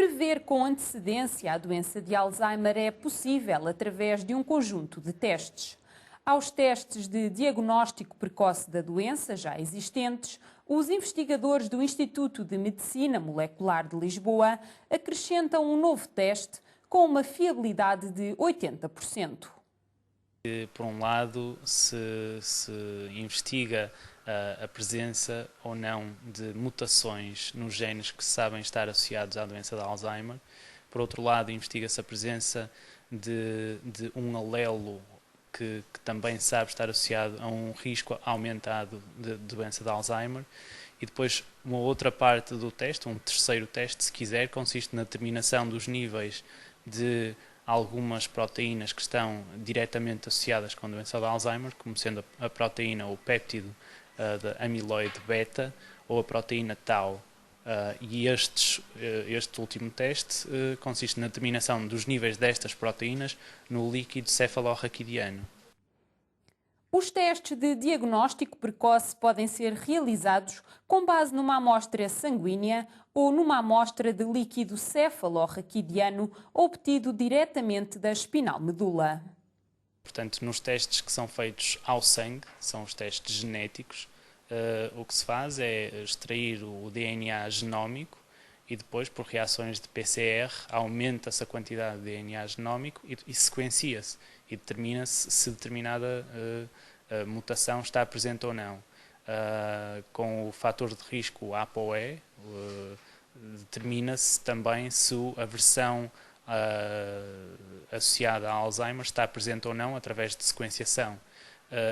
Prever com antecedência a doença de Alzheimer é possível através de um conjunto de testes. Aos testes de diagnóstico precoce da doença já existentes, os investigadores do Instituto de Medicina Molecular de Lisboa acrescentam um novo teste com uma fiabilidade de 80%. Por um lado, se investiga a presença ou não de mutações nos genes que se sabem estar associados à doença de Alzheimer. Por outro lado, investiga-se a presença de um alelo que também sabe estar associado a um risco aumentado de doença de Alzheimer. E depois uma outra parte do teste, um terceiro teste, se quiser, consiste na determinação dos níveis de algumas proteínas que estão diretamente associadas com a doença de Alzheimer, como sendo a proteína ou péptido da amiloide beta ou a proteína tau. E este último teste consiste na determinação dos níveis destas proteínas no líquido cefalorraquidiano. Os testes de diagnóstico precoce podem ser realizados com base numa amostra sanguínea ou numa amostra de líquido cefalorraquidiano obtido diretamente da espinal medula. Portanto, nos testes que são feitos ao sangue, são os testes genéticos, o que se faz é extrair o DNA genómico e depois, por reações de PCR, aumenta-se a quantidade de DNA genómico e sequencia-se e determina-se se determinada mutação está presente ou não. Com o fator de risco ApoE, determina-se também se a versão associada a Alzheimer está presente ou não através de sequenciação.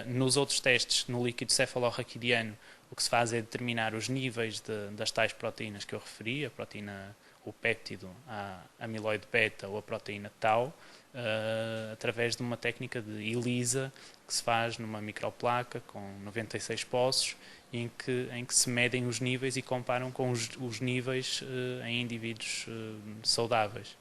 Nos outros testes, no líquido cefalorraquidiano, o que se faz é determinar os níveis das tais proteínas que eu referi, a proteína, o péptido, a amiloide beta ou a proteína tau, através de uma técnica de ELISA que se faz numa microplaca com 96 poços, em que se medem os níveis e comparam com os níveis em indivíduos saudáveis.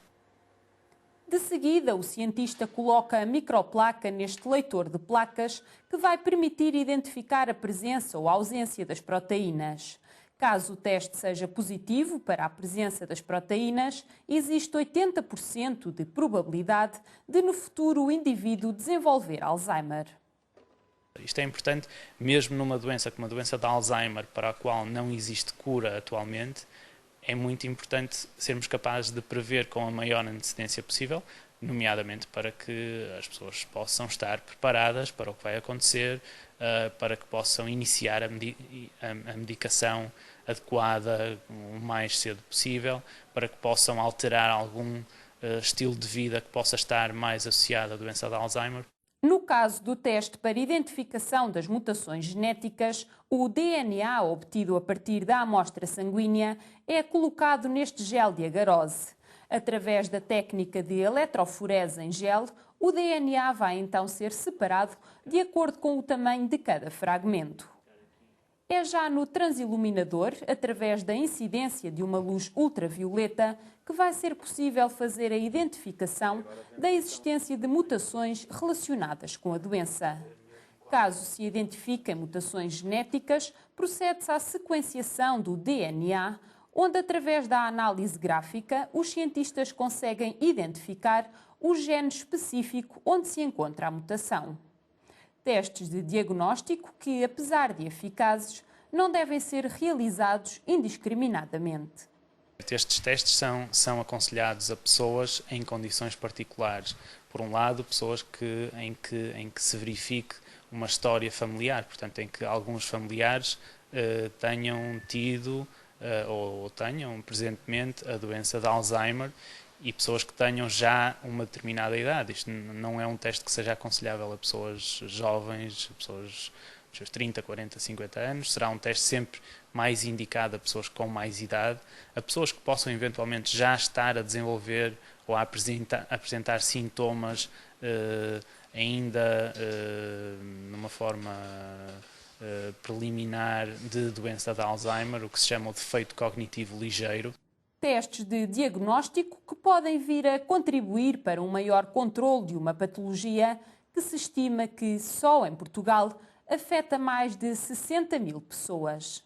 De seguida, o cientista coloca a microplaca neste leitor de placas que vai permitir identificar a presença ou ausência das proteínas. Caso o teste seja positivo para a presença das proteínas, existe 80% de probabilidade de no futuro o indivíduo desenvolver Alzheimer. Isto é importante mesmo numa doença como a doença de Alzheimer, para a qual não existe cura atualmente. É muito importante sermos capazes de prever com a maior antecedência possível, nomeadamente para que as pessoas possam estar preparadas para o que vai acontecer, para que possam iniciar a medicação adequada o mais cedo possível, para que possam alterar algum estilo de vida que possa estar mais associado à doença de Alzheimer. No caso do teste para identificação das mutações genéticas, o DNA obtido a partir da amostra sanguínea é colocado neste gel de agarose. Através da técnica de eletroforese em gel, o DNA vai então ser separado de acordo com o tamanho de cada fragmento. É já no transiluminador, através da incidência de uma luz ultravioleta, que vai ser possível fazer a identificação da existência de mutações relacionadas com a doença. Caso se identifiquem mutações genéticas, procede-se à sequenciação do DNA, onde, através da análise gráfica, os cientistas conseguem identificar o gene específico onde se encontra a mutação. Testes de diagnóstico que, apesar de eficazes, não devem ser realizados indiscriminadamente. Estes testes são aconselhados a pessoas em condições particulares. Por um lado, pessoas em que se verifique uma história familiar, portanto, em que alguns familiares tenham tido ou tenham presentemente a doença de Alzheimer e pessoas que tenham já uma determinada idade. Isto não é um teste que seja aconselhável a pessoas jovens, pessoas dos seus 30, 40, 50 anos. Será um teste sempre mais indicado a pessoas com mais idade, a pessoas que possam eventualmente já estar a desenvolver ou a apresentar sintomas ainda numa forma preliminar de doença de Alzheimer, o que se chama o defeito cognitivo ligeiro. Testes de diagnóstico que podem vir a contribuir para um maior controle de uma patologia que se estima que só em Portugal afeta mais de 60 mil pessoas.